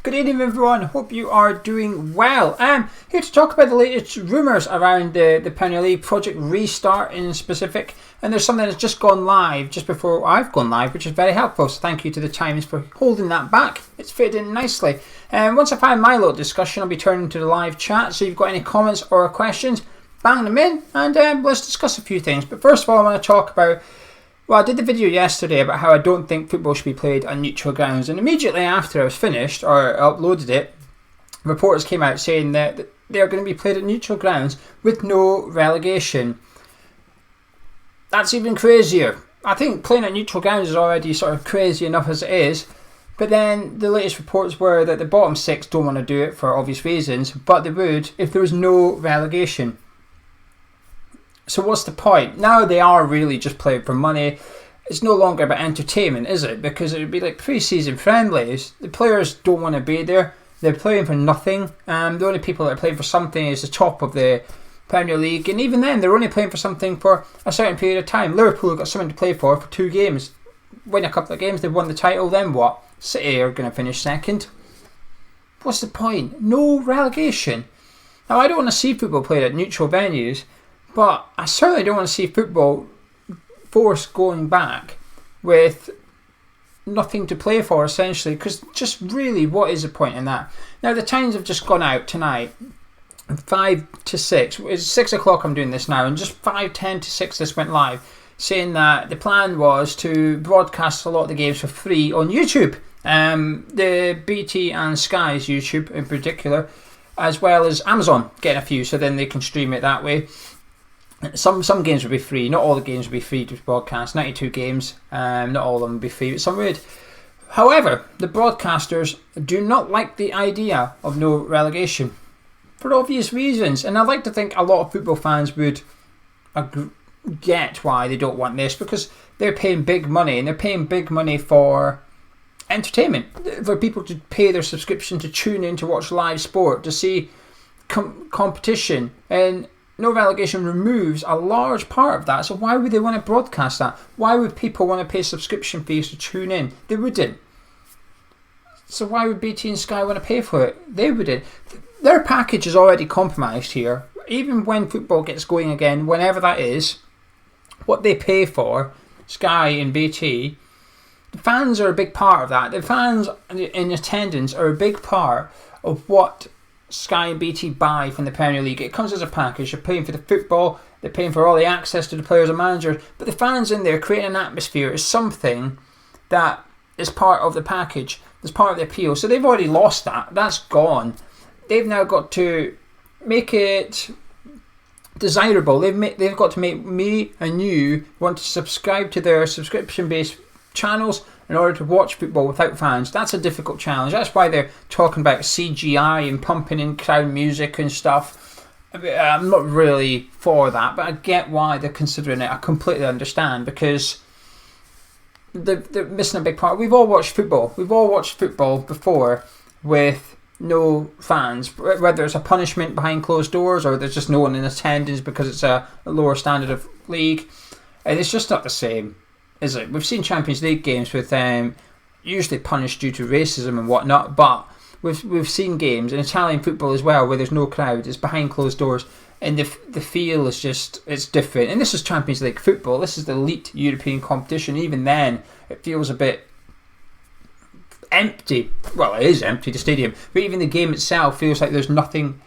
Good evening everyone, hope you are doing well. Here to talk about the latest rumours around the Premier League Project Restart in specific. And there's something that's just gone live just before I've gone live, which is very helpful. So thank you to the Times for holding that back. It's fitted in nicely. Once I find my little discussion, I'll be turning to the live chat. So if you've got any comments or questions, bang them in and let's discuss a few things. But first of all, I want to talk about, well, I did the video yesterday about how I don't think football should be played on neutral grounds, and immediately after I was finished or uploaded it, reports came out saying that they are going to be played at neutral grounds with no relegation. That's even crazier. I think playing at neutral grounds is already sort of crazy enough as it is, but then the latest reports were that the bottom six don't want to do it for obvious reasons, but they would if there was no relegation. So what's the point? Now they are really just playing for money. It's no longer about entertainment, is it? Because it would be like pre-season friendlies. The players don't want to be there. They're playing for nothing. The only people that are playing for something is the top of the Premier League. And even then, they're only playing for something for a certain period of time. Liverpool have got something to play for 2 games. Win a couple of games, they've won the title, then what? City are going to finish second. What's the point? No relegation. Now, I don't want to see football played at neutral venues, but I certainly don't want to see football forced going back with nothing to play for, essentially, because just really, what is the point in that? Now, the Times have just gone out tonight, 5 to 6. It's 6 o'clock I'm doing this now, and just 5:10 to 6 this went live, saying that the plan was to broadcast a lot of the games for free on YouTube. The BT and Sky's YouTube in particular, as well as Amazon getting a few, so then they can stream it that way. Some games will be free. Not all the games will be free to broadcast. 92 games, not all of them will be free, but some would. However, the broadcasters do not like the idea of no relegation for obvious reasons. And I'd like to think a lot of football fans would get why they don't want this, because they're paying big money, and they're paying big money for entertainment, for people to pay their subscription to tune in to watch live sport, to see competition, and no relegation removes a large part of that. So why would they want to broadcast that? Why would people want to pay subscription fees to tune in? They wouldn't. So why would BT and Sky want to pay for it? They wouldn't. Their package is already compromised here. Even when football gets going again, whenever that is, what they pay for, Sky and BT, the fans are a big part of that. The fans in attendance are a big part of what Sky and BT buy from the Premier League. It comes as a package. They're paying for the football, they're paying for all the access to the players and managers, but the fans in there creating an atmosphere is something that is part of the package. It's part of the appeal. So they've already lost that. That's gone. They've now got to make it desirable. They've got to make me and you want to subscribe to their subscription-based channels in order to watch football without fans. That's a difficult challenge. That's why they're talking about CGI and pumping in crowd music and stuff. I'm not really for that, but I get why they're considering it. I completely understand, because they're missing a big part. We've all watched football. We've all watched football before with no fans, whether it's a punishment behind closed doors or there's just no one in attendance because it's a lower standard of league. And it's just not the same, is it? We've seen Champions League games with usually punished due to racism and whatnot, but we've seen games in Italian football as well where there's no crowd, it's behind closed doors, and the feel is just, it's different. And this is Champions League football. This is the elite European competition. Even then, it feels a bit empty. Well, it is empty, the stadium, but even the game itself feels like there's nothing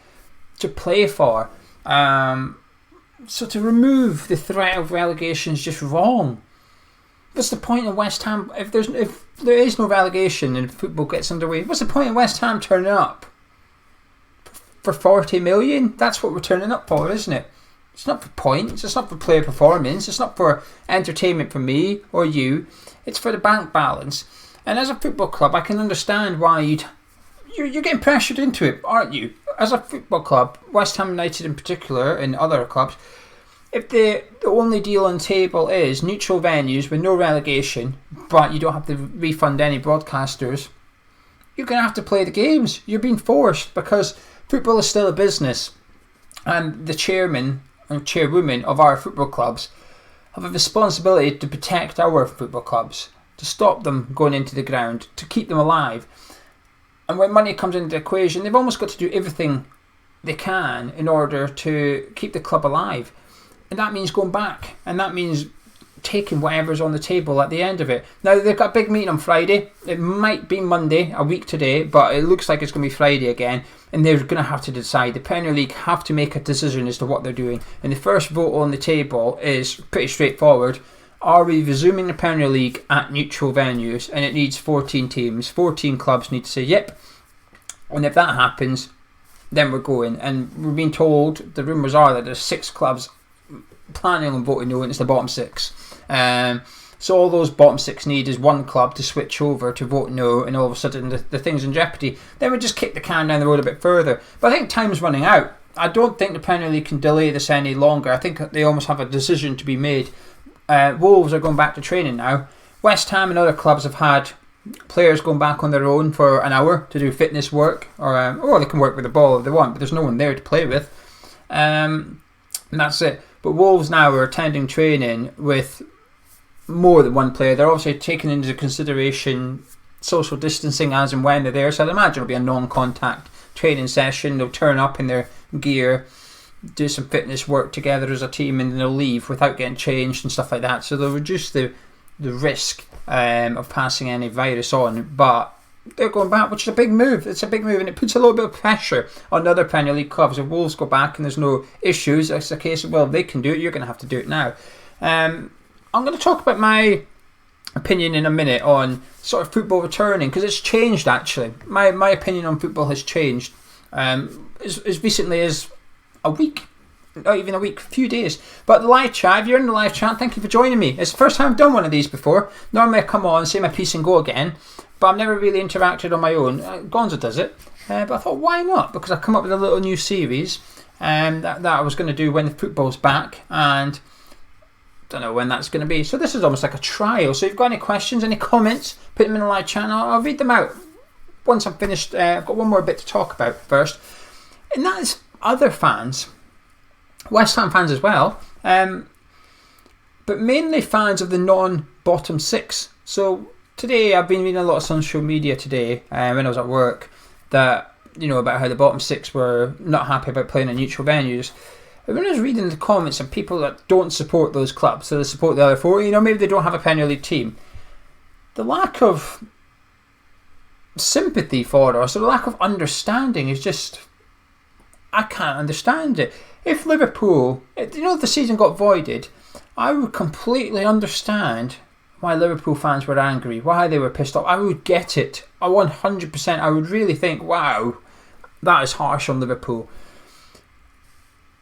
to play for. So to remove the threat of relegation is just wrong. What's the point of West Ham if there is no relegation and football gets underway? What's the point of West Ham turning up for 40 million? That's what we're turning up for, isn't it? It's not for points. It's not for player performance. It's not for entertainment for me or you. It's for the bank balance. And as a football club, I can understand why you're getting pressured into it, aren't you? As a football club, West Ham United in particular, and other clubs, if the only deal on table is neutral venues with no relegation, but you don't have to refund any broadcasters, you're going to have to play the games. You're being forced, because football is still a business. And the chairman and chairwoman of our football clubs have a responsibility to protect our football clubs, to stop them going into the ground, to keep them alive. And when money comes into the equation, they've almost got to do everything they can in order to keep the club alive. And that means going back. And that means taking whatever's on the table at the end of it. Now, they've got a big meeting on Friday. It might be Monday, a week today, but it looks like it's going to be Friday again. And they're going to have to decide. The Premier League have to make a decision as to what they're doing. And the first vote on the table is pretty straightforward. Are we resuming the Premier League at neutral venues? And it needs 14 teams. 14 clubs need to say yep. And if that happens, then we're going. And we're being told, the rumours are that there's 6 clubs planning on voting no, and it's the bottom 6. So all those bottom 6 need is one club to switch over to vote no, and all of a sudden the thing's in jeopardy. Then we just kick the can down the road a bit further. But I think time's running out. I don't think the Premier League can delay this any longer. I think they almost have a decision to be made. Wolves are going back to training now. West Ham and other clubs have had players going back on their own for an hour to do fitness work, or they can work with the ball if they want, but there's no one there to play with. And that's it. But Wolves now are attending training with more than one player. They're obviously taking into consideration social distancing as and when they're there. So I'd imagine it'll be a non-contact training session. They'll turn up in their gear, do some fitness work together as a team, and then they'll leave without getting changed and stuff like that. So they'll reduce the risk of passing any virus on. But they're going back, which is a big move. It's a big move, and it puts a little bit of pressure on other Premier League clubs. If Wolves go back and there's no issues, it's a case of, well, if they can do it, you're going to have to do it now. I'm going to talk about my opinion in a minute on sort of football returning, because it's changed actually. My opinion on football has changed as recently as a week. Not even a week, a few days. But the live chat, if you're in the live chat, thank you for joining me. It's the first time I've done one of these before. Normally I come on, say my piece and go again. But I've never really interacted on my own. Gonzo does it. But I thought, why not? Because I've come up with a little new series that I was going to do when the football's back. And don't know when that's going to be. So this is almost like a trial. So if you've got any questions, any comments, put them in the live chat. I'll read them out once I'm finished. I've got one more bit to talk about first. And that is other fans. West Ham fans as well. But mainly fans of the non-bottom 6. So today I've been reading a lot of social media today when I was at work that, about how the bottom 6 were not happy about playing in neutral venues. But when I was reading the comments of people that don't support those clubs, so they support the other 4, maybe they don't have a Premier League team, the lack of sympathy for us, or the lack of understanding is just, I can't understand it. If Liverpool, if the season got voided, I would completely understand why Liverpool fans were angry, why they were pissed off. I would get it. 100%. I would really think, wow, that is harsh on Liverpool.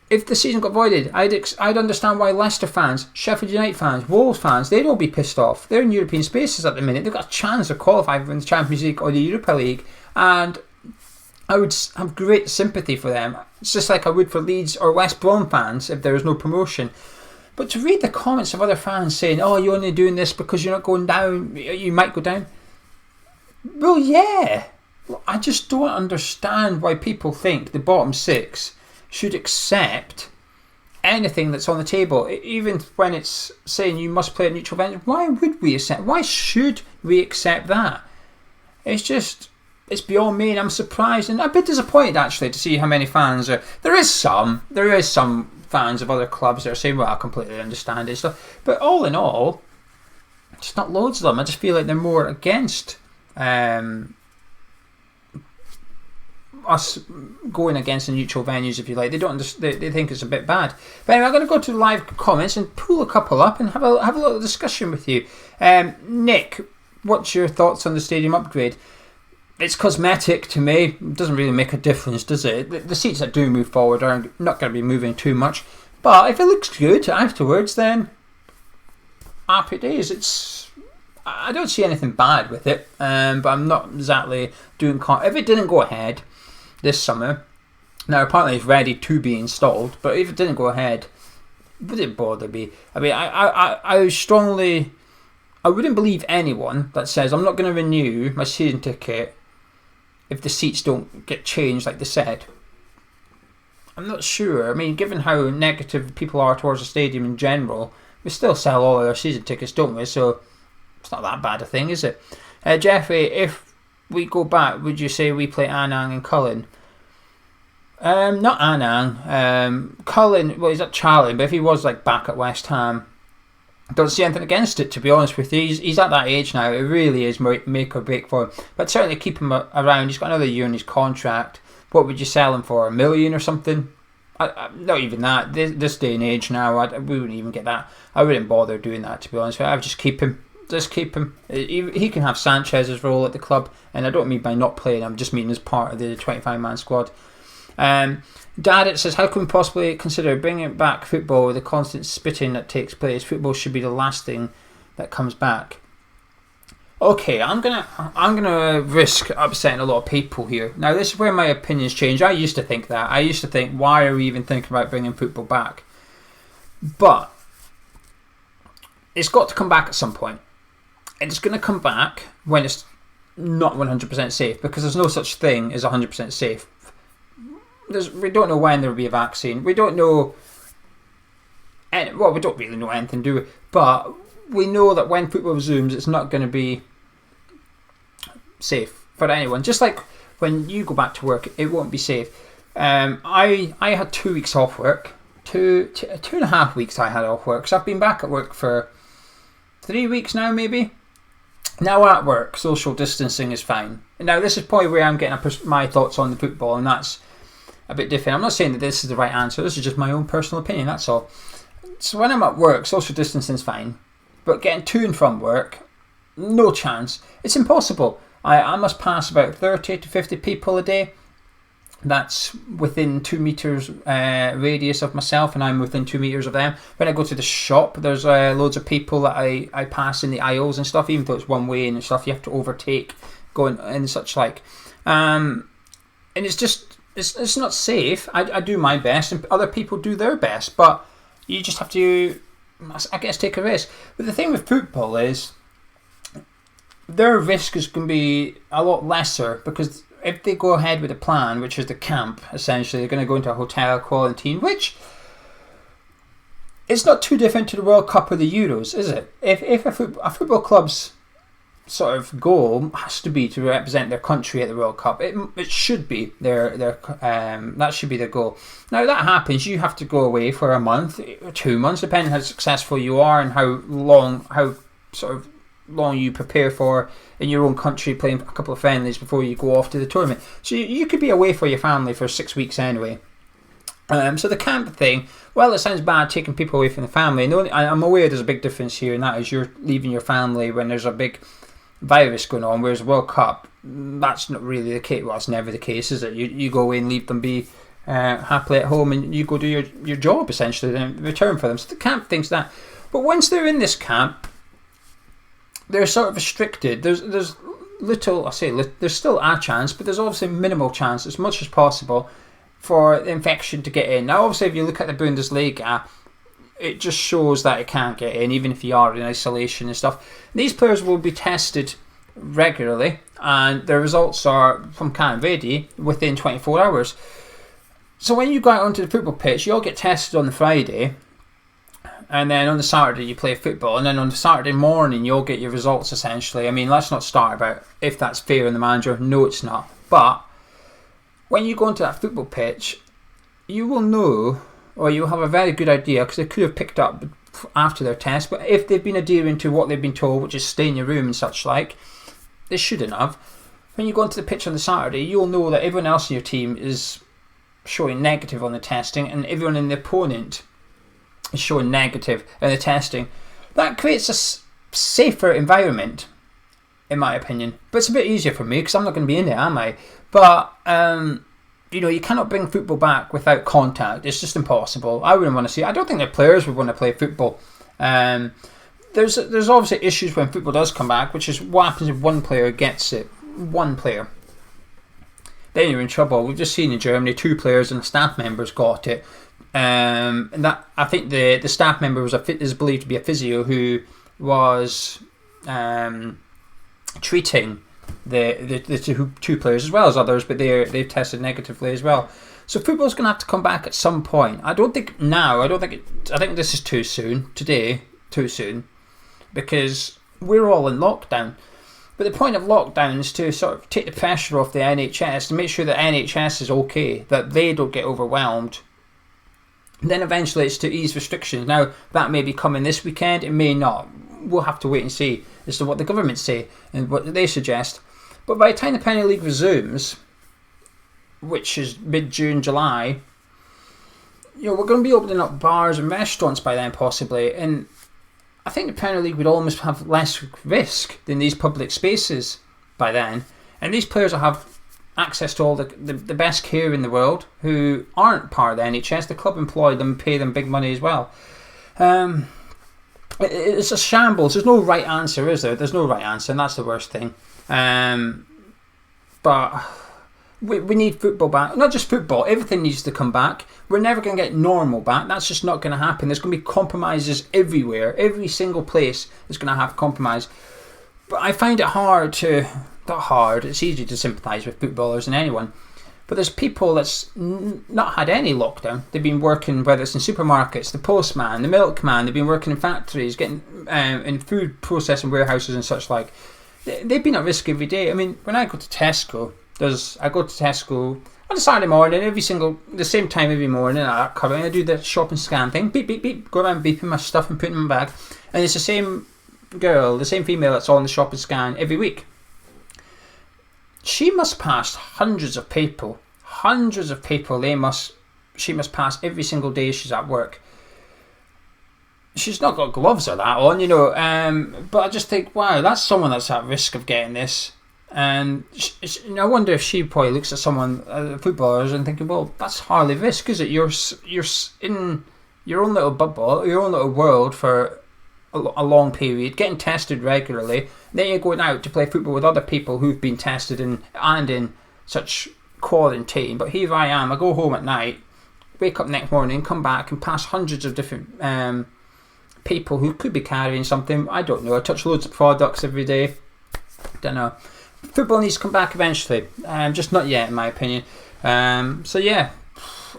If the season got voided, I'd understand why Leicester fans, Sheffield United fans, Wolves fans, they'd all be pissed off. They're in European spaces at the minute. They've got a chance of qualifying for the Champions League or the Europa League, and I would have great sympathy for them. It's just like I would for Leeds or West Brom fans if there was no promotion. But to read the comments of other fans saying, oh, you're only doing this because you're not going down, you might go down. Well, yeah. I just don't understand why people think the bottom 6 should accept anything that's on the table. Even when it's saying you must play at neutral venues, why would we accept? Why should we accept that? It's beyond me, and I'm surprised and a bit disappointed actually to see how many fans are. There is some fans of other clubs that are saying, well, I completely understand it stuff, but all in all, just not loads of them. I just feel like they're more against us going against the neutral venues, if you like. They don't they think it's a bit bad. But anyway, I'm going to go to the live comments and pull a couple up and have a little discussion with you. Nick, what's your thoughts on the stadium upgrade? It's cosmetic to me. It doesn't really make a difference, does it? The seats that do move forward are not going to be moving too much. But if it looks good afterwards, then happy days. I don't see anything bad with it, but I'm not exactly doing... If it didn't go ahead this summer, now apparently it's ready to be installed, but if it didn't go ahead, would it bother me? I mean, I strongly... I wouldn't believe anyone that says, I'm not going to renew my season ticket if the seats don't get changed like they said. I'm not sure. I mean, given how negative people are towards the stadium in general, we still sell all our season tickets, don't we? So it's not that bad a thing, is it? Jeffrey, if we go back, would you say we play Anang and Cullen? Not Anang. Cullen, well, he's at Charlie, but if he was like back at West Ham, I don't see anything against it, to be honest with you. He's at that age now. It really is make or break for him. But certainly keep him around. He's got another year in his contract. What would you sell him for? $1 million or something? Not even that. This day and age now, we wouldn't even get that. I wouldn't bother doing that, to be honest with you. I would just keep him. Just keep him. He can have Sanchez's role at the club, and I don't mean by not playing. I'm just meaning as part of the 25-man squad. Dad, it says, how can we possibly consider bringing back football with the constant spitting that takes place? Football should be the last thing that comes back. Okay, I'm gonna risk upsetting a lot of people here. Now, this is where my opinions change. I used to think that. I used to think, why are we even thinking about bringing football back? But it's got to come back at some point. And it's going to come back when it's not 100% safe, because there's no such thing as 100% safe. We don't know when there will be a vaccine. We don't know. We don't really know anything, do we? But we know that when football resumes, it's not going to be safe for anyone. Just like when you go back to work, it won't be safe. I had 2 weeks off work. 2.5 weeks I had off work. So I've been back at work for 3 weeks now, maybe. Now at work, social distancing is fine. Now this is probably where I'm getting my thoughts on the football, and that's a bit different. I'm not saying that this is the right answer. This is just my own personal opinion, that's all. So when I'm at work, social distancing is fine. But getting to and from work, no chance. It's impossible. I must pass about 30 to 50 people a day. That's within 2 meters radius of myself, and I'm within 2 meters of them. When I go to the shop, there's loads of people that I pass in the aisles and stuff, even though it's one way and stuff. You have to overtake going and such like. And it's just, it's not safe. I do my best, and other people do their best, but you just have to, I guess, take a risk. But the thing with football is their risk is going to be a lot lesser, because if they go ahead with a plan, which is the camp, essentially, they're going to go into a hotel quarantine, which it's not too different to the World Cup or the Euros, is it? If a football club's sort of goal has to be to represent their country at the World Cup, it should be their that should be their goal. Now that happens, you have to go away for a month or 2 months, depending on how successful you are and how long you prepare for in your own country, playing a couple of friendlies before you go off to the tournament. So you could be away for your family for 6 weeks anyway. So the camp thing, well, it sounds bad taking people away from the family. And I'm aware there's a big difference here, and that is you're leaving your family when there's a big virus going on, whereas World Cup, that's not really the case. Well, it's never the case, is it? You go away and leave them be happily at home, and you go do your job, essentially, and return for them. So the camp thing's that. But once they're in this camp, they're sort of restricted. There's little, there's still a chance, but there's obviously minimal chance, as much as possible, for the infection to get in. Now, obviously, if you look at the Bundesliga, it just shows that it can't get in, even if you are in isolation and stuff. These players will be tested regularly, and their results are from kind of ready within 24 hours. So when you go out onto the football pitch, you all get tested on the Friday, and then on the Saturday you play football, and then on the Saturday morning you'll get your results, essentially. I mean, let's not start about if that's fair on the manager. No, it's not. But when you go onto that football pitch, you will know, or you'll have a very good idea, because they could have picked up after their test, but if they've been adhering to what they've been told, which is stay in your room and such like, they shouldn't have. When you go onto the pitch on the Saturday, you'll know that everyone else in your team is showing negative on the testing, and everyone in the opponent is showing negative in the testing. That creates a safer environment, in my opinion. But it's a bit easier for me, because I'm not going to be in it, am I? But you cannot bring football back without contact. It's just impossible. I wouldn't want to see it. I don't think the players would want to play football. There's obviously issues when football does come back, which is what happens if one player gets it. One player. Then you're in trouble. We've just seen in Germany 2 players and staff members got it. And that, I think the staff member is believed to be a physio who was treating the two players as well as others, but they've tested negatively as well. So football's going to have to come back at some point. I think this is too soon. Today, too soon, because we're all in lockdown. But the point of lockdown is to sort of take the pressure off the NHS, to make sure that NHS is okay, that they don't get overwhelmed. And then eventually it's to ease restrictions. Now, that may be coming this weekend, it may not. We'll have to wait and see as to what the government say and what they suggest. But by the time the Premier League resumes, which is mid-June, July, we're going to be opening up bars and restaurants by then possibly, and I think the Premier League would almost have less risk than these public spaces by then, and these players will have access to all the best care in the world who aren't part of the NHS. The club employ them, pay them big money as well. It's a shambles. There's no right answer, is there? There's no right answer, and that's the worst thing. But we need football back. Not just football, everything needs to come back. We're never going to get normal back. That's just not going to happen. There's going to be compromises everywhere. Every single place is going to have compromise. But I find it hard to... Not hard, it's easy to sympathise with footballers and anyone. But there's people that's not had any lockdown. They've been working, whether it's in supermarkets, the postman, the milkman. They've been working in factories, getting in food processing warehouses and such like. They've been at risk every day. I mean, when I go to Tesco, I go to Tesco on a Saturday morning, the same time every morning. I do the shop and scan thing, beep beep beep, go around beeping my stuff and putting them in my bag, and it's the same girl, the same female that's on the shop and scan every week. She must pass hundreds of people. She must pass every single day she's at work. She's not got gloves or that on, but I just think, wow, that's someone that's at risk of getting this. And I wonder if she probably looks at footballers, and thinking, well, that's hardly risk, is it? You're in your own little bubble, your own little world for a long period, getting tested regularly. Then you're going out to play football with other people who've been tested and in such quarantine. But here I am, I go home at night, wake up next morning, come back and pass hundreds of different people who could be carrying something. I don't know. I touch loads of products every day. Don't know. Football needs to come back eventually, just not yet in my opinion. So yeah,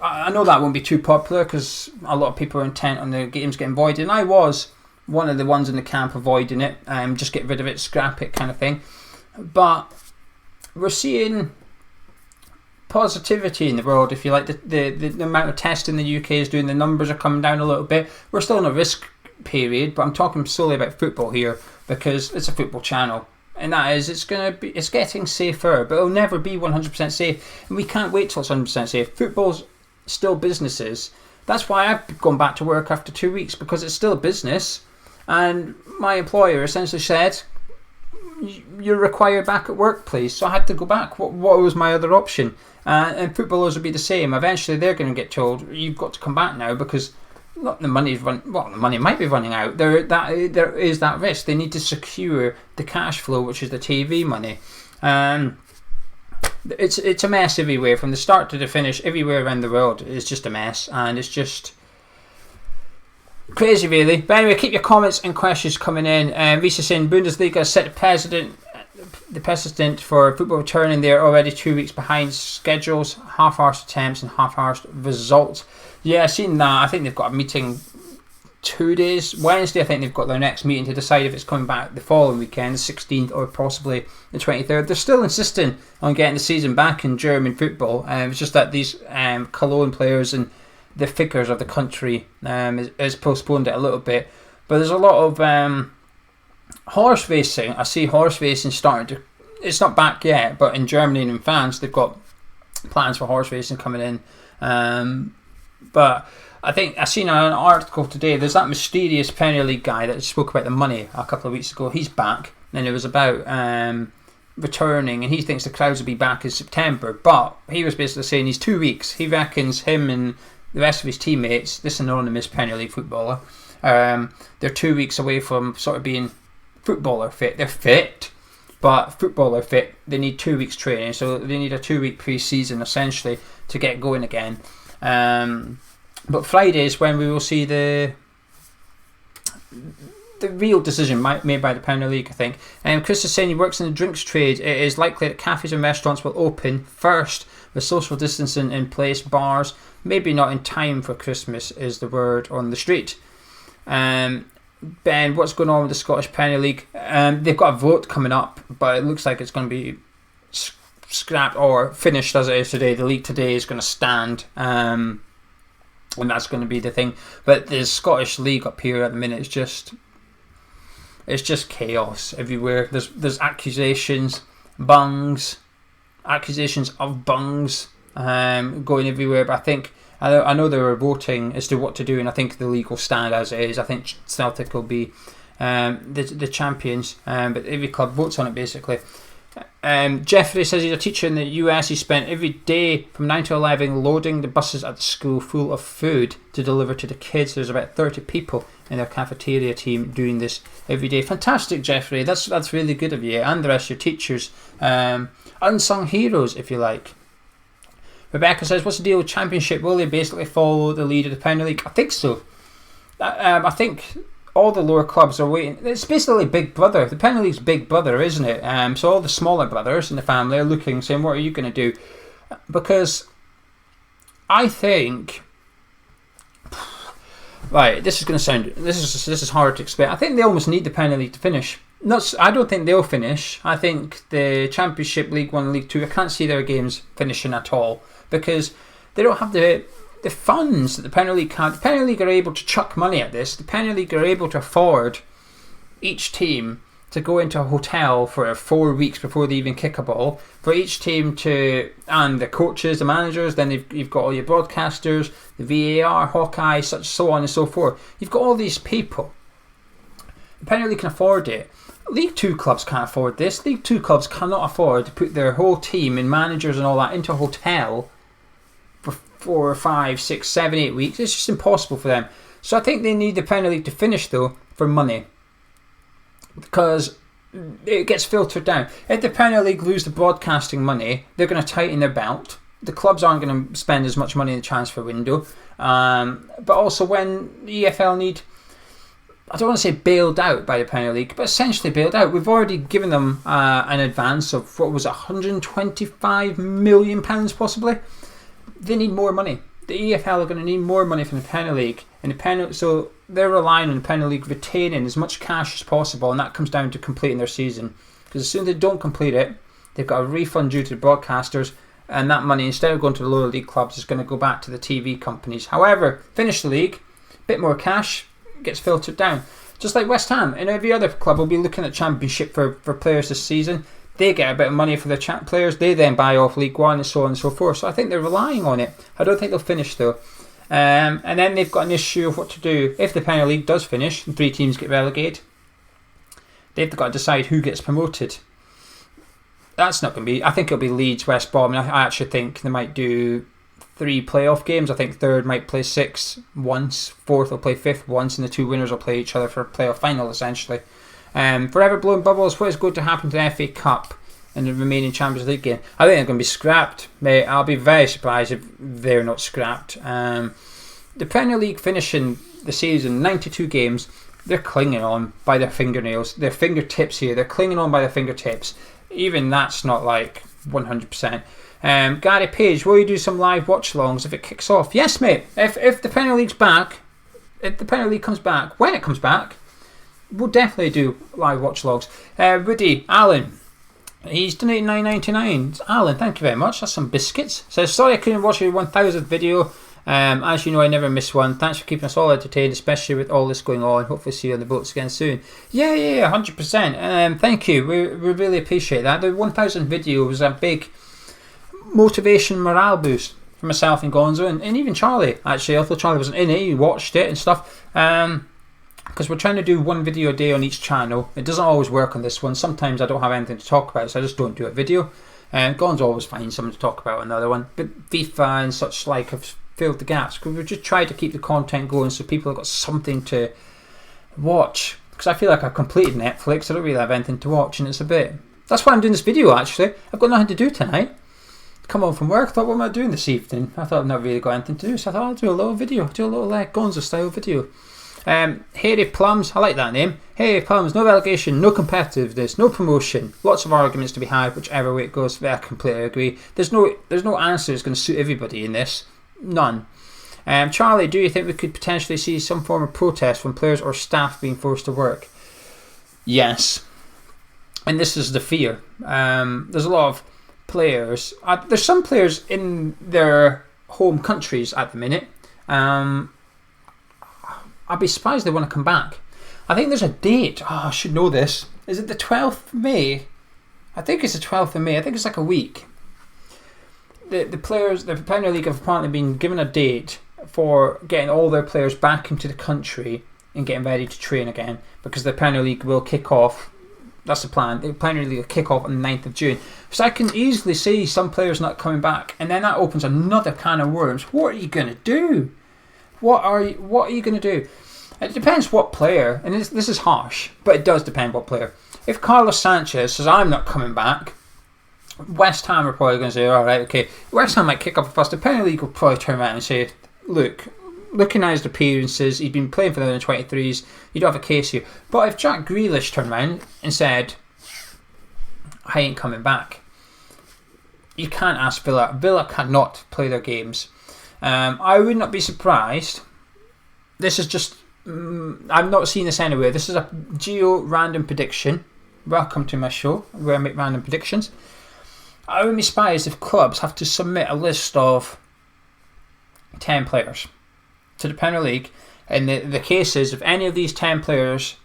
I know that won't be too popular because a lot of people are intent on the games getting voided, and I was one of the ones in the camp avoiding it, just get rid of it, scrap it kind of thing. But we're seeing positivity in the world, if you like. The amount of testing the UK is doing, the numbers are coming down a little bit. We're still in a risk period, but I'm talking solely about football here because it's a football channel, and that is, it's getting safer, but it'll never be 100% safe, and we can't wait till it's 100% safe. Football's still businesses. That's why I've gone back to work after 2 weeks, because it's still a business. And my employer essentially said, you're required back at work, please. So I had to go back. What was my other option? And footballers will be the same. Eventually they're going to get told, you've got to come back now, because the money might be running out. There is that risk. They need to secure the cash flow, which is the TV money. It's a mess everywhere, from the start to the finish. Everywhere around the world is just a mess, and it's just crazy, really. But anyway, keep your comments and questions coming in. Risa saying Bundesliga set the precedent for football returning. They're already 2 weeks behind schedules, half-arsed attempts and half-arsed results. Yeah, I've seen that. I think they've got a meeting 2 days. Wednesday, I think they've got their next meeting to decide if it's coming back the following weekend, the 16th or possibly the 23rd. They're still insisting on getting the season back in German football. It's just that these Cologne players and the figures of the country has postponed it a little bit. But there's a lot of horse racing. I see horse racing starting to... It's not back yet, but in Germany and in France, they've got plans for horse racing coming in. But I think I've seen an article today. There's that mysterious Premier League guy that spoke about the money a couple of weeks ago. He's back, and it was about returning, and he thinks the crowds will be back in September. But he was basically saying he's 2 weeks. He reckons him and the rest of his teammates, this anonymous Premier League footballer, they're 2 weeks away from sort of being footballer fit. They're fit, but footballer fit. They need 2 weeks training, so they need a 2 week pre-season essentially to get going again. But Friday is when we will see the real decision made by the Premier League, I think. Chris is saying he works in the drinks trade. It is likely that cafes and restaurants will open first with social distancing in place. Bars, maybe not in time for Christmas, is the word on the street. Ben, what's going on with the Scottish Premier League? They've got a vote coming up, but it looks like it's going to be scrapped or finished as it is today. The league today is going to stand, and that's going to be the thing. But the Scottish League up here at the minute is just chaos everywhere. There's accusations of bungs going everywhere. But I know they were voting as to what to do, and I think the league will stand as it is. I think Celtic will be the champions, but every club votes on it basically. Jeffrey says he's a teacher in the US. He spent every day from 9 to 11 loading the buses at the school full of food to deliver to the kids. There's about 30 people in their cafeteria team doing this every day. Fantastic, Jeffrey. That's really good of you, and the rest of your teachers. Unsung heroes, if you like. Rebecca says, what's the deal with Championship? Will they basically follow the lead of the Premier League? I think so. I think all the lower clubs are waiting. It's basically Big Brother. The Premier League's Big Brother, isn't it? So all the smaller brothers in the family are looking, saying, what are you going to do? Because I think... Right, this is going to sound... This is hard to explain. I think they almost need the Premier League to finish. I don't think they'll finish. I think the Championship, League 1 and League 2, I can't see their games finishing at all. Because they don't have the funds that the Premier League can. The Premier League are able to chuck money at this. The Premier League are able to afford each team to go into a hotel for 4 weeks before they even kick a ball. For each team to, and the coaches, the managers, then you've got all your broadcasters, the VAR, Hawkeye, so on and so forth. You've got all these people. The Premier League can afford it. League 2 clubs can't afford this. League 2 clubs cannot afford to put their whole team and managers and all that into a hotel for 4, 5, 6, 7, 8 weeks. It's just impossible for them. So I think they need the Premier League to finish, though, for money. Because it gets filtered down. If the Premier League lose the broadcasting money, they're going to tighten their belt. The clubs aren't going to spend as much money in the transfer window. But also when the EFL need... I don't want to say bailed out by the Premier League, but essentially bailed out. We've already given them an advance of, what was it, £125 million possibly? They need more money. The EFL are going to need more money from the Premier League, so they're relying on the Premier League retaining as much cash as possible, and that comes down to completing their season. Because as soon as they don't complete it, they've got a refund due to the broadcasters, and that money, instead of going to the lower league clubs, is going to go back to the TV companies. However, finish the league, bit more cash, gets filtered down. Just like West Ham and every other club will be looking at Championship for players this season. They get a bit of money for their players. They then buy off League 1 and so on and so forth. So I think they're relying on it. I don't think they'll finish though. And then they've got an issue of what to do. If the Premier League does finish and 3 teams get relegated, they've got to decide who gets promoted. That's not going to be... I think it'll be Leeds, West Brom. I actually think they might do 3 playoff games. I think third might play 6 once, fourth will play 5th once, and the 2 winners will play each other for a playoff final essentially. Forever blowing bubbles, what is going to happen to the FA Cup and the remaining Champions League game? I think they're going to be scrapped, mate. I'll be very surprised if they're not scrapped. The Premier League finishing the season 92 games, they're clinging on by their fingernails, their fingertips here. They're clinging on by their fingertips. Even that's not like 100%. Gary Page, will you do some live watch-alongs if it kicks off? Yes, mate. If the Premier League's back, if the Premier League comes back, when it comes back, we'll definitely do live watch-alongs. Woody Allen, he's donating $9.99. Alan, thank you very much. That's some biscuits. Says, sorry I couldn't watch your 1000th video. As you know, I never miss one. Thanks for keeping us all entertained, especially with all this going on. Hopefully see you on the boats again soon. Yeah, 100%. Thank you. We really appreciate that. The 1000th video was a big motivation morale boost for myself and Gonzo and even Charlie, actually. Although Charlie wasn't in it, he watched it and stuff. Because we're trying to do 1 video a day on each channel. It doesn't always work on this one. Sometimes I don't have anything to talk about, so I just don't do a video. Gonzo always finds something to talk about on another one. But FIFA and such like have filled the gaps, because we've just tried to keep the content going so people have got something to watch. Because I feel like I've completed Netflix, I don't really have anything to watch, and it's a bit... That's why I'm doing this video, actually. I've got nothing to do tonight. Come home from work, I thought, what am I doing this evening? I thought I've not really got anything to do, so I thought I'll do a little video, do a little Gonzo style video. Hairy Plums, I like that name. Hairy Plums, no relegation, no competitiveness, no promotion. Lots of arguments to be had, whichever way it goes. I completely agree. There's no answer that's going to suit everybody in this. None. Charlie, do you think we could potentially see some form of protest from players or staff being forced to work? Yes. And this is the fear. There's a lot of players. There's some players in their home countries at the minute. I'd be surprised they want to come back. I think there's a date. I should know this. Is it the 12th of May? I think it's the 12th of May. I think it's like a week. The players, the Premier League have apparently been given a date for getting all their players back into the country and getting ready to train again, because the Premier League will kick off. That's the plan. The Premier League will kick off on the 9th of June. So I can easily see some players not coming back, and then that opens another can of worms. What are you going to do? What are you going to do? It depends what player, and this is harsh, but it does depend what player. If Carlos Sanchez says, I'm not coming back, West Ham are probably going to say, alright, okay. West Ham might kick off a fuss. The Premier League will probably turn around and say, look, looking at his appearances, he's been playing for the 23s, you don't have a case here. But if Jack Grealish turned around and said, I ain't coming back, you can't ask Villa. Villa cannot play their games. I would not be surprised. This is just, I'm not seeing this anywhere. This is a geo-random prediction. Welcome to my show where I make random predictions. I wouldn't be surprised if clubs have to submit a list of 10 players to the Premier League, and the case is if any of these 10 players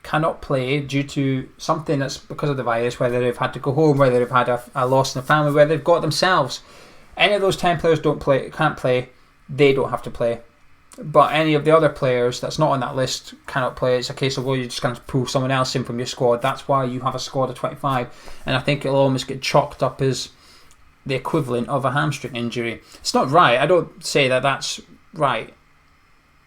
cannot play due to something that's because of the virus, whether they've had to go home, whether they've had a loss in the family, whether they've got themselves, any of those 10 players can't play, they don't have to play. But any of the other players that's not on that list cannot play. It's a case of, well, you're just going to pull someone else in from your squad. That's why you have a squad of 25. And I think it'll almost get chalked up as the equivalent of a hamstring injury. It's not right. I don't say that that's right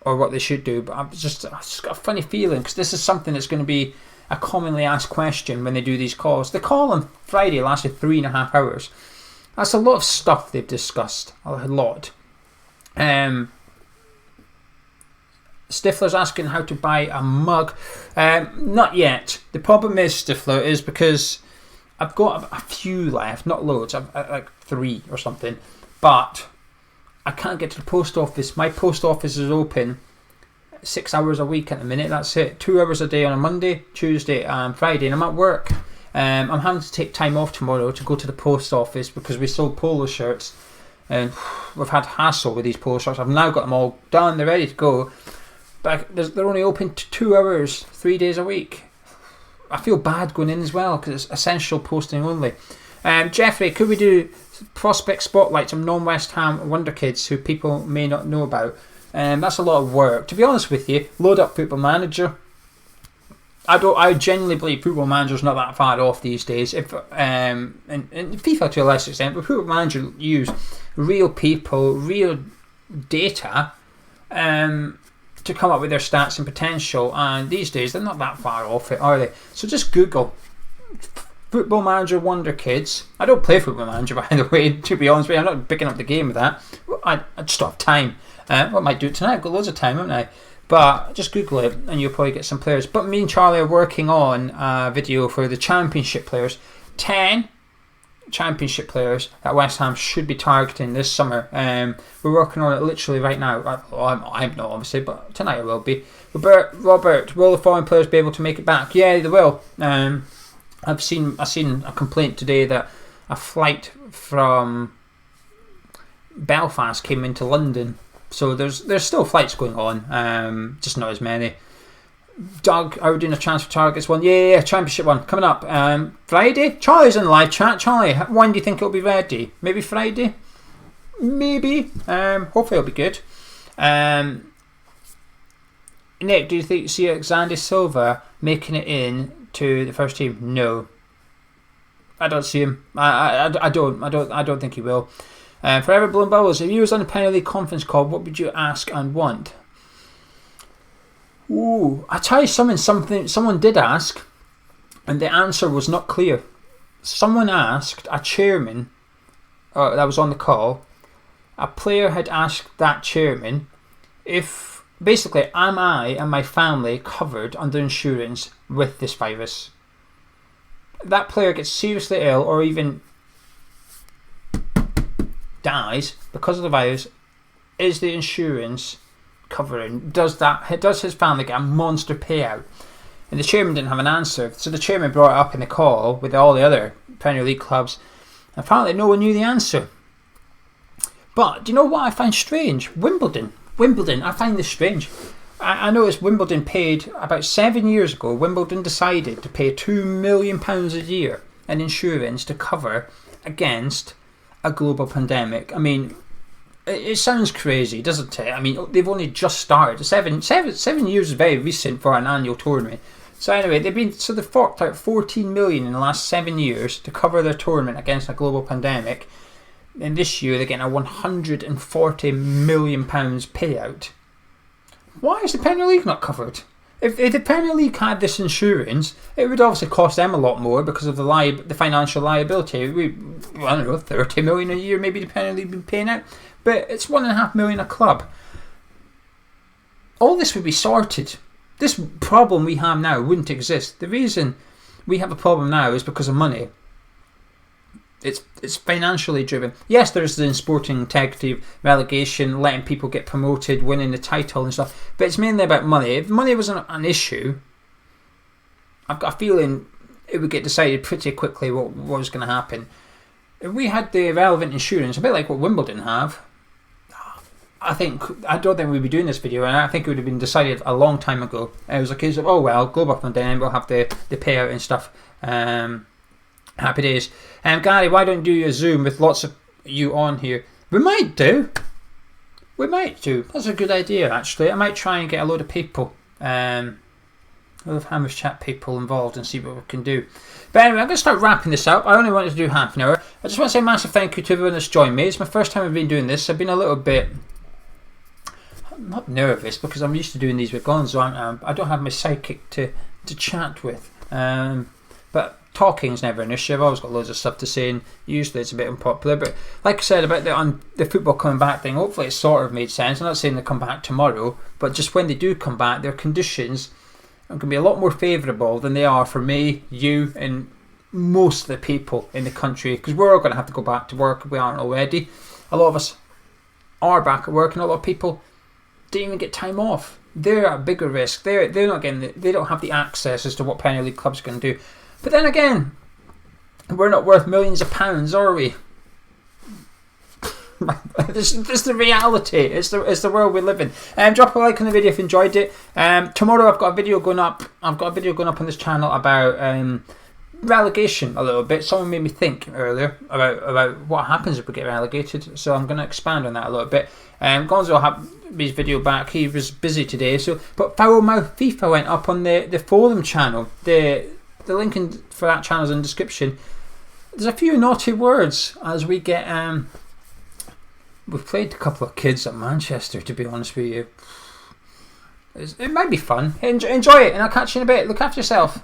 or what they should do, but I've just got a funny feeling, because this is something that's going to be a commonly asked question when they do these calls. The call on Friday lasted 3.5 hours. That's a lot of stuff they've discussed. A lot. Stifler's asking how to buy a mug. Not yet. The problem is, Stifler, is because I've got a few left, not loads. I've like 3 or something, but I can't get to the post office. My post office is open 6 hours a week at the minute. That's it. 2 hours a day on a Monday, Tuesday, and Friday, and I'm at work. I'm having to take time off tomorrow to go to the post office because we sold polo shirts, and we've had hassle with these polo shirts. I've now got them all done. They're ready to go. But they're only open 2 hours, 3 days a week. I feel bad going in as well because it's essential posting only. Jeffrey, could we do prospect spotlights on non-West Ham wonder kids who people may not know about? That's a lot of work. To be honest with you, load up Football Manager. I genuinely believe Football Manager's not that far off these days. And FIFA to a lesser extent, but Football Manager use real people, real data, to come up with their stats and potential, and these days they're not that far off it, are they? So just Google Football Manager Wonder Kids. I don't play Football Manager, by the way, to be honest with you. I'm not picking up the game with that. I just don't have time. I might do it tonight. I've got loads of time, haven't I? But just Google it and you'll probably get some players. But me and Charlie are working on a video for the Championship players. 10 Championship players that West Ham should be targeting this summer. We're working on it literally right now. I'm not, obviously, but tonight I will be. Robert, will the foreign players be able to make it back? Yeah, they will. I've seen a complaint today that a flight from Belfast came into London, so there's still flights going on, just not as many. Doug, are we doing a transfer targets one? Yeah, Championship one coming up. Friday? Charlie's in the live chat. Charlie, when do you think it'll be ready? Maybe Friday? Maybe. Hopefully it'll be good. Nick, do you see Alexander Silva making it in to the first team? No, I don't see him. I don't think he will. Forever Blown Bubbles, if you was on a Premier League conference call, what would you ask and want? Ooh, I tell you something someone did ask, and the answer was not clear. Someone asked a chairman that was on the call. A player had asked that chairman if, basically, am I and my family covered under insurance with this virus? That player gets seriously ill or even dies because of the virus. is the insurance covering? Does his family get a monster payout? And the chairman didn't have an answer, so the chairman brought it up in the call with all the other Premier League clubs. Apparently no one knew the answer. But do you know what I find strange? Wimbledon, I find this strange. I noticed Wimbledon paid, about 7 years ago, Wimbledon decided to pay £2 million a year in insurance to cover against a global pandemic. I mean, it sounds crazy, doesn't it? I mean, they've only just started. 7 years is very recent for an annual tournament. So anyway, they've forked out 14 million in the last 7 years to cover their tournament against a global pandemic. And this year they're getting a £140 million payout. Why is the Premier League not covered? If the Premier League had this insurance, it would obviously cost them a lot more because of the financial liability. I don't know, 30 million a year maybe the Premier League would be paying out, but it's 1.5 million a club. All this would be sorted. This problem we have now wouldn't exist. The reason we have a problem now is because of money. It's financially driven. Yes, there's the sporting integrity, relegation, letting people get promoted, winning the title and stuff, but it's mainly about money. If money wasn't an issue, I've got a feeling it would get decided pretty quickly what was going to happen. If we had the relevant insurance, a bit like what Wimbledon have, I don't think we'd be doing this video, and I think it would have been decided a long time ago. It was a case of, oh well, global pandemic, we'll have the payout and stuff. Happy days. Gary, why don't you do a Zoom with lots of you on here? We might do. That's a good idea, actually. I might try and get a load of people, a lot of Hammers Chat people involved and see what we can do. But anyway, I'm going to start wrapping this up. I only wanted to do half an hour. I just want to say a massive thank you to everyone that's joined me. It's my first time I've been doing this. I've been a little bit, I'm not nervous because I'm used to doing these with Gonzo. I don't have my psychic to chat with. But talking's never an issue. I've always got loads of stuff to say, and usually it's a bit unpopular. But like I said about the football coming back thing, hopefully it sort of made sense. I'm not saying they come back tomorrow, but just when they do come back, their conditions are going to be a lot more favourable than they are for me, you, and most of the people in the country, because we're all going to have to go back to work if we aren't already. A lot of us are back at work, and a lot of people didn't even get time off. They're at a bigger risk. They're not getting. They don't have the access as to what Premier League clubs are going to do. But then again, we're not worth millions of pounds, are we? This is the reality. It's the world we live in. Drop a like on the video if you enjoyed it. Tomorrow I've got a video going up. on this channel about relegation a little bit. Someone made me think earlier about what happens if we get relegated. So I'm going to expand on that a little bit. Gonzo will have his video back. He was busy today. But Foul Mouth FIFA went up on the forum channel. The link for that channel is in the description. There's a few naughty words as we get. We've played a couple of kids at Manchester, to be honest with you. It might be fun. Enjoy it, and I'll catch you in a bit. Look after yourself.